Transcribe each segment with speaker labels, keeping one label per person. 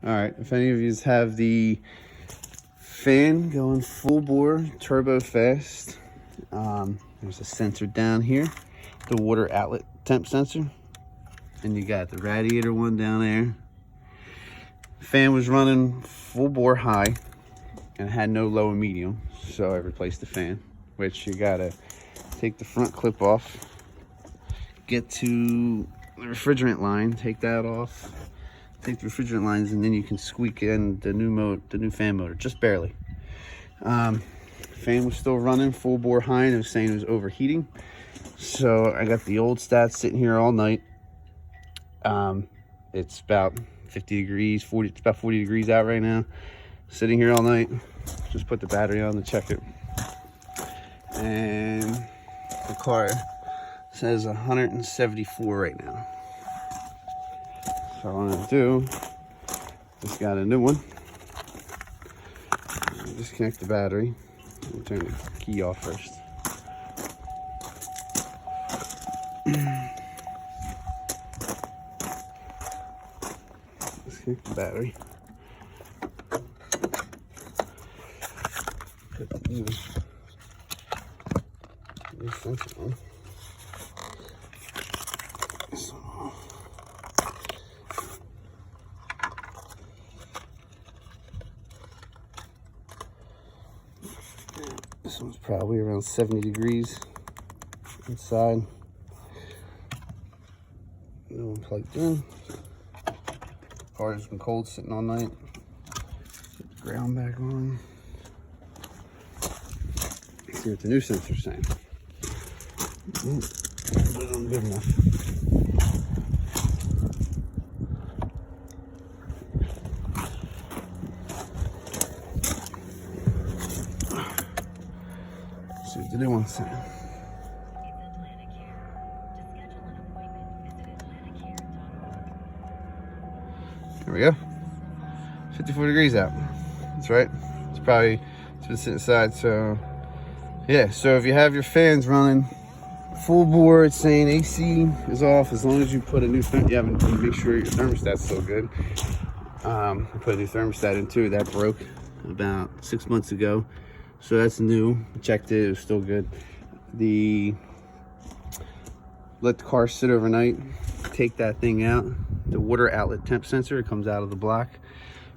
Speaker 1: All right, if any of you have the fan going full bore, turbo fast, there's a sensor down here, the water outlet temp sensor, and you got the radiator one down there. Fan was running full bore high and had no low and medium, so I replaced the fan, which you gotta take the front clip off, get to the refrigerant line, take that off, take the refrigerant lines, and then you can squeak in the new fan motor, just barely. Fan was still running full bore high, and it was saying it was overheating. So I got the old stats sitting here all night. It's about 50 degrees, it's about 40 degrees out right now. Sitting here all night. Just put the battery on to check it. And the car says 174 right now. So what I'm gonna do, just got a new one. Disconnect the battery. We'll turn the key off first. Disconnect the battery. Put the new sensor on. This one's probably around 70 degrees inside. No one plugged in. Car's been cold sitting all night. Put the ground back on. Let's see what the new sensor's saying. But I'm good enough. See what the new one's saying. There we go. 54 degrees out. That's right. It's been sitting aside. So yeah. So if you have your fans running full bore, it's saying AC is off. As long as you put a new you make sure your thermostat's still good. I put a new thermostat in too. That broke about 6 months ago. So that's new. Checked it. It was still good. Let the car sit overnight. Take that thing out. The water outlet temp sensor, it comes out of the block.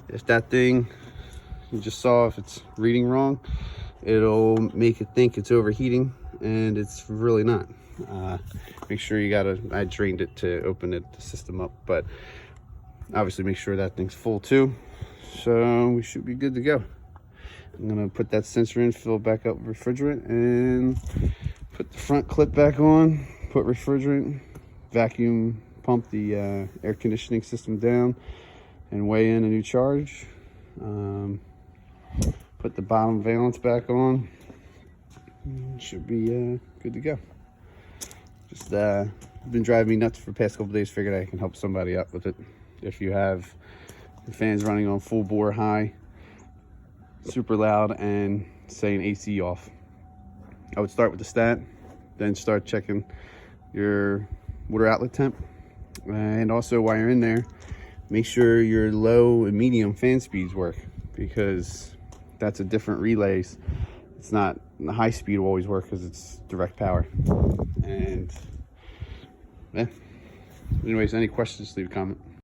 Speaker 1: If that thing you just saw, if it's reading wrong, it'll make it think it's overheating, and it's really not. Make sure I drained it to open the system up, but obviously make sure that thing's full too. So we should be good to go. I'm gonna put that sensor in, fill it back up with refrigerant, and put the front clip back on, put refrigerant, vacuum pump the air conditioning system down, and weigh in a new charge. Put the bottom valance back on. Should be good to go. Just been driving me nuts for the past couple days. Figured I can help somebody out with it. If you have the fans running on full bore high, super loud, and saying AC off, I would start with the stat, then start checking your water outlet temp. And also, while you're in there, make sure your low and medium fan speeds work, because that's a different relays. It's not, the high speed will always work because it's direct power. And yeah, anyways, any questions, leave a comment.